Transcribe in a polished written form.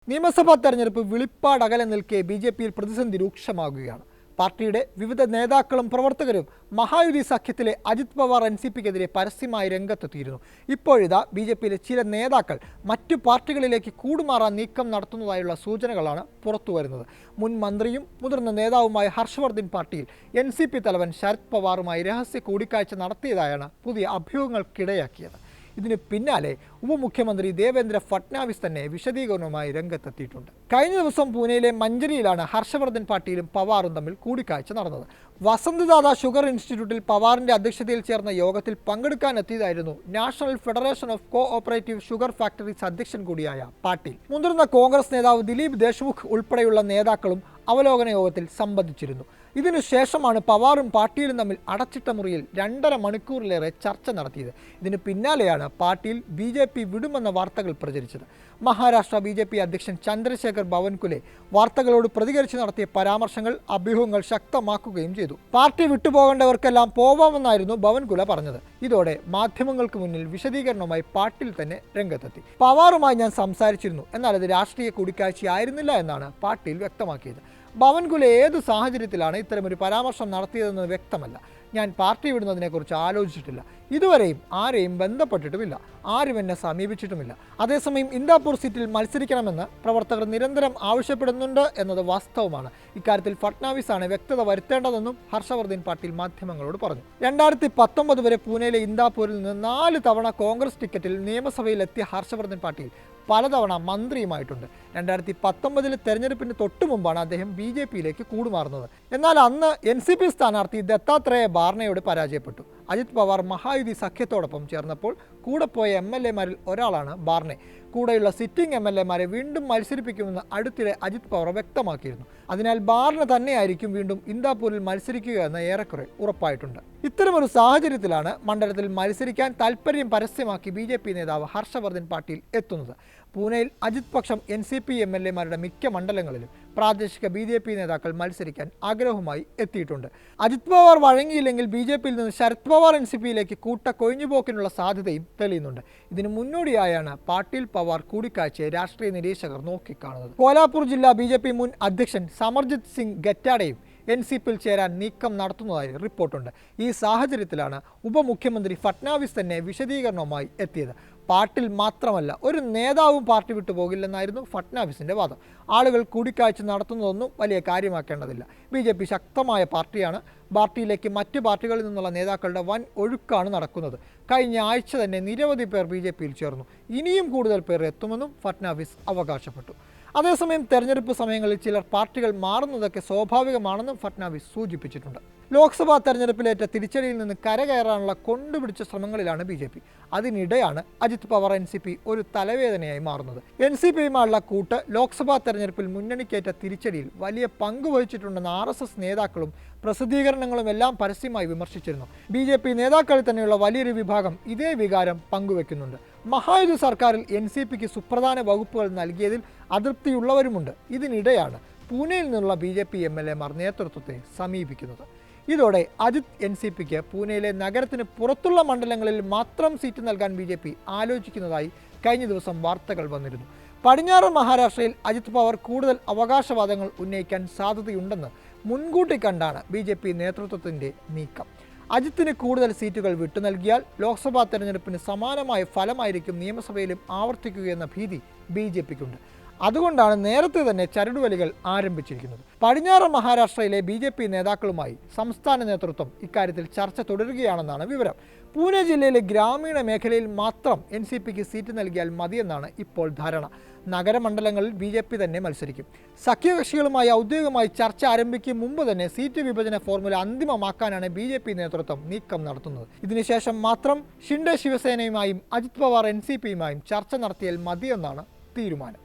നിയമസഭാ തെരഞ്ഞെടുപ്പ് വിളിപ്പാടകലെ നിൽക്കെ ബി.ജെ.പിയിൽ പ്രതിസന്ധി രൂക്ഷമാകുകയാണ്. പാർട്ടിയുടെ വിവിധ നേതാക്കളും പ്രവർത്തകരും മഹായുതി സഖ്യത്തിലെ അജിത് പവാർ എൻ.സി.പിക്കെതിരെ പരസ്യമായി രംഗത്തെത്തിയിരുന്നു. ഇപ്പോഴിതാ ബി.ജെ.പിയിലെ ചില നേതാക്കൾ മറ്റു പാർട്ടികളിലേക്ക് കൂടുമാറാൻ നീക്കം നടത്തുന്നതായുള്ള സൂചനകളാണ് പുറത്തുവരുന്നത്. മുൻ മന്ത്രിയും മുതിർന്ന നേതാവുമായ ഹർഷവർദ്ധൻ പാട്ടീൽ എൻ.സി.പി തലവൻ ശരത് പവാറുമായി രഹസ്യ കൂടിക്കാഴ്ച നടത്തിയതായാണ് പുതിയ അഭ്യൂഹങ്ങൾക്കിടയാക്കിയത്. ഇതിന് പിന്നാലെ ഉപമുഖ്യമന്ത്രി ദേവേന്ദ്ര ഫട്നാവിസ് തന്നെ വിശദീകരണവുമായി രംഗത്തെത്തിയിട്ടുണ്ട്. കഴിഞ്ഞ ദിവസം പൂനെയിലെ മഞ്ചരിയിലാണ് ഹർഷവർദ്ധൻ പാട്ടീലും പവാറും തമ്മിൽ കൂടിക്കാഴ്ച നടന്നത്. വസന്തദാത ഷുഗർ ഇൻസ്റ്റിറ്റ്യൂട്ടിൽ പവാറിന്റെ അധ്യക്ഷതയിൽ ചേർന്ന യോഗത്തിൽ പങ്കെടുക്കാനെത്തിയതായിരുന്നു national federation of cooperative sugar factories അധ്യക്ഷൻ കൂടിയായ പാട്ടീൽ. മുതിർന്ന കോൺഗ്രസ് നേതാവ് ദിലീപ് ദേശ്മുഖ് ഉൾപ്പെടെയുള്ള നേതാക്കളും അവലോകന യോഗത്തിൽ സംബന്ധിച്ചിരുന്നു. ഇതിനുശേഷമാണ് പവാറും പാട്ടീലും തമ്മിൽ അടച്ചിട്ട മുറിയിൽ 2.5 മണിക്കൂറിലേറെ ചർച്ച നടത്തിയത്. ഇതിന് പിന്നാലെയാണ് പാട്ടീൽ ബി.ജെ.പി വിടുമെന്ന വാർത്തകൾ പ്രചരിച്ചത്. മഹാരാഷ്ട്ര ബി.ജെ.പി അധ്യക്ഷൻ ചന്ദ്രശേഖർ ബവൻകുലെ വാർത്തകളോട് പ്രതികരിച്ച് നടത്തിയ പരാമർശങ്ങൾ അഭ്യൂഹങ്ങൾ ശക്തമാക്കുകയും ചെയ്തു. പാർട്ടി വിട്ടുപോകേണ്ടവർക്കെല്ലാം പോവാമെന്നായിരുന്നു ബവൻകുല പറഞ്ഞത്. ഇതോടെ മാധ്യമങ്ങൾക്ക് മുന്നിൽ വിശദീകരണവുമായി പാട്ടീൽ തന്നെ രംഗത്തെത്തി. പവാറുമായി ഞാൻ സംസാരിച്ചിരുന്നു, എന്നാൽ അത് രാഷ്ട്രീയ കൂടിക്കാഴ്ചയായിരുന്നില്ല എന്നാണ് പാട്ടീൽ വ്യക്തമാക്കിയത്. ബവൻകുല ഏത് സാഹചര്യത്തിലാണ് ഇത്തരമൊരു പരാമർശം നടത്തിയതെന്ന് വ്യക്തമല്ല. ഞാൻ പാർട്ടി വിടുന്നതിനെക്കുറിച്ച് ആലോചിച്ചിട്ടില്ല. ഇതുവരെയും ആരെയും ബന്ധപ്പെട്ടിട്ടുമില്ല. ആരും എന്നെ സമീപിച്ചിട്ടുമില്ല. അതേസമയം ഇന്ദാപൂർ സീറ്റിൽ മത്സരിക്കണമെന്ന് പ്രവർത്തകർ നിരന്തരം ആവശ്യപ്പെടുന്നുണ്ട് എന്നത് വാസ്തവമാണ്. ഇക്കാര്യത്തിൽ ഫട്നാവിസാണ് വ്യക്തത വരുത്തേണ്ടതെന്നും ഹർഷവർദ്ധൻ പാട്ടീൽ മാധ്യമങ്ങളോട് പറഞ്ഞു. 2019 വരെ പൂനെയിലെ ഇന്ദാപൂരിൽ നിന്ന് 4 തവണ കോൺഗ്രസ് ടിക്കറ്റിൽ നിയമസഭയിലെത്തിയ ഹർഷവർദ്ധൻ പാട്ടീൽ പലതവണ മന്ത്രിയുമായിട്ടുണ്ട്. 2019 തെരഞ്ഞെടുപ്പിന് തൊട്ടു മുമ്പാണ് അദ്ദേഹം ബി.ജെ.പിയിലേക്ക് കൂടുമാറുന്നത്. എന്നാൽ അന്ന് എൻ.സി.പി സ്ഥാനാർത്ഥി ദത്താത്രേയ ബാർണയോട് പരാജയപ്പെട്ടു. അജിത് പവാർ മഹായുതി സഖ്യത്തോടൊപ്പം ചേർന്നപ്പോൾ കൂടെ പോയ എം.എൽ.എമാരിൽ ഒരാളാണ് ബാർണെ. കൂടെയുള്ള സിറ്റിംഗ് എം.എൽ.എമാരെ വീണ്ടും മത്സരിപ്പിക്കുമെന്ന് അടുത്തിടെ അജിത് പവാർ വ്യക്തമാക്കിയിരുന്നു. അതിനാൽ ബാർണ തന്നെയായിരിക്കും വീണ്ടും ഇന്ദാപൂരിൽ മത്സരിക്കുക എന്ന് ഏറെക്കുറെ ഉറപ്പായിട്ടുണ്ട്. ഇത്തരമൊരു സാഹചര്യത്തിലാണ് മണ്ഡലത്തിൽ മത്സരിക്കാൻ താൽപ്പര്യം പരസ്യമാക്കി ബി.ജെ.പി നേതാവ് ഹർഷവർദ്ധൻ പാട്ടീൽ എത്തുന്നത്. പൂനെയിൽ അജിത് പക്ഷം എൻ.സി.പി എം.എൽ.എമാരുടെ മിക്ക മണ്ഡലങ്ങളിലും പ്രാദേശിക ബി.ജെ.പി നേതാക്കൾ മത്സരിക്കാൻ ആഗ്രഹവുമായി എത്തിയിട്ടുണ്ട്. അജിത് പവാർ വഴങ്ങിയില്ലെങ്കിൽ ബി.ജെ.പിയിൽ നിന്ന് ശരത് പവാർ എൻ.സി.പിയിലേക്ക് കൊഴിഞ്ഞുപോക്കിനുള്ള സാധ്യതയും തെളിയുന്നുണ്ട്. ഇതിനു മുന്നോടിയായാണ് പാട്ടീൽ പവാർ കൂടിക്കാഴ്ചയെ രാഷ്ട്രീയ നിരീക്ഷകർ നോക്കിക്കാണുന്നത്. കോലാപൂർ ജില്ലാ ബി.ജെ.പി മുൻ അധ്യക്ഷൻ സമർജിത് സിംഗ് ഗറ്റാഡയും എൻ.സി.പിയിൽ ചേരാൻ നീക്കം നടത്തുന്നതായി റിപ്പോർട്ടുണ്ട്. ഈ സാഹചര്യത്തിലാണ് ഉപമുഖ്യമന്ത്രി ഫട്നാവിസ് തന്നെ വിശദീകരണവുമായി എത്തിയത്. പാട്ടീൽ മാത്രമല്ല, ഒരു നേതാവും പാർട്ടി വിട്ടു പോകില്ലെന്നായിരുന്നു ഫട്നാവിസിന്റെ വാദം. ആളുകൾ കൂടിക്കാഴ്ച നടത്തുന്നതൊന്നും വലിയ കാര്യമാക്കേണ്ടതില്ല. ബി.ജെ.പി ശക്തമായ പാർട്ടിയാണ്. പാർട്ടിയിലേക്ക് മറ്റ് പാർട്ടികളിൽ നിന്നുള്ള നേതാക്കളുടെ വൻ ഒഴുക്കാണ് നടക്കുന്നത്. കഴിഞ്ഞ ആഴ്ച തന്നെ നിരവധി പേർ ബി.ജെ.പിയിൽ ചേർന്നു. ഇനിയും കൂടുതൽ പേർ എത്തുമെന്നും ഫട്നാവിസ് അവകാശപ്പെട്ടു. അതേസമയം തെരഞ്ഞെടുപ്പ് സമയങ്ങളിൽ ചിലർ പാർട്ടികൾ മാറുന്നതൊക്കെ സ്വാഭാവികമാണെന്നും ഫട്നാവിസ് സൂചിപ്പിച്ചിട്ടുണ്ട്. ലോക്സഭാ തെരഞ്ഞെടുപ്പിലേറ്റ തിരിച്ചടിയിൽ നിന്ന് കരകയറാനുള്ള കൊണ്ടുപിടിച്ച ശ്രമങ്ങളിലാണ് ബി.ജെ.പി. അതിനിടെയാണ് അജിത് പവാർ എൻ.സി.പി ഒരു തലവേദനയായി മാറുന്നത്. എൻ.സി.പിയുമായുള്ള കൂട്ട് ലോക്സഭാ തെരഞ്ഞെടുപ്പിൽ മുന്നണിക്കേറ്റ തിരിച്ചടിയിൽ വലിയ പങ്ക് വഹിച്ചിട്ടുണ്ടെന്ന് RSS നേതാക്കളും പ്രസിദ്ധീകരണങ്ങളും എല്ലാം പരസ്യമായി വിമർശിച്ചിരുന്നു. ബി.ജെ.പി നേതാക്കളിൽ തന്നെയുള്ള വലിയൊരു വിഭാഗം ഇതേ വികാരം പങ്കുവെക്കുന്നുണ്ട്. മഹായുതി സർക്കാരിൽ എൻ.സി.പിക്ക് സുപ്രധാന വകുപ്പുകൾ നൽകിയതിൽ അതൃപ്തിയുള്ളവരുമുണ്ട്. ഇതിനിടെയാണ് പൂനെയിൽ നിന്നുള്ള ബി.ജെ.പി എം.എൽ.എമാർ നേതൃത്വത്തെ സമീപിക്കുന്നത്. ഇതോടെ അജിത് എൻ.സി.പിക്ക് പൂനെയിലെ നഗരത്തിന് പുറത്തുള്ള മണ്ഡലങ്ങളിൽ മാത്രം സീറ്റ് നൽകാൻ ബി.ജെ.പി ആലോചിക്കുന്നതായി കഴിഞ്ഞ ദിവസം വാർത്തകൾ വന്നിരുന്നു. പടിഞ്ഞാറൻ മഹാരാഷ്ട്രയിൽ അജിത് പവാർ കൂടുതൽ അവകാശവാദങ്ങൾ ഉന്നയിക്കാൻ സാധ്യതയുണ്ടെന്ന് മുൻകൂട്ടി കണ്ടാണ് ബി.ജെ.പി നേതൃത്വത്തിൻ്റെ നീക്കം. അജിത്തിന് കൂടുതൽ സീറ്റുകൾ വിട്ടു നൽകിയാൽ ലോക്സഭാ തെരഞ്ഞെടുപ്പിന് സമാനമായ ഫലമായിരിക്കും നിയമസഭയിലും ആവർത്തിക്കുകയെന്ന ഭീതി ബി.ജെ.പിക്കുണ്ട്. അതുകൊണ്ടാണ് നേരത്തെ തന്നെ ചരടുവലികൾ ആരംഭിച്ചിരിക്കുന്നത്. പടിഞ്ഞാറൻ മഹാരാഷ്ട്രയിലെ ബി.ജെ.പി നേതാക്കളുമായി സംസ്ഥാന നേതൃത്വം ഇക്കാര്യത്തിൽ ചർച്ച തുടരുകയാണെന്നാണ് വിവരം. പൂനെ ജില്ലയിലെ ഗ്രാമീണ മേഖലയിൽ മാത്രം എൻ.സി.പിക്ക് സീറ്റ് നൽകിയാൽ മതിയെന്നാണ് ഇപ്പോൾ ധാരണ. നഗരമണ്ഡലങ്ങളിൽ ബി.ജെ.പി തന്നെ മത്സരിക്കും. സഖ്യകക്ഷികളുമായി ഔദ്യോഗികമായി ചർച്ച ആരംഭിക്കും മുമ്പ് തന്നെ സീറ്റ് വിഭജന ഫോർമുല അന്തിമമാക്കാനാണ് ബി.ജെ.പി നേതൃത്വം നീക്കം നടത്തുന്നത്. ഇതിനുശേഷം മാത്രം ഷിൻഡെ ശിവസേനയുമായും അജിത് പവാർ എൻ.സി.പിയുമായും ചർച്ച നടത്തിയാൽ മതിയെന്നാണ് തീരുമാനം.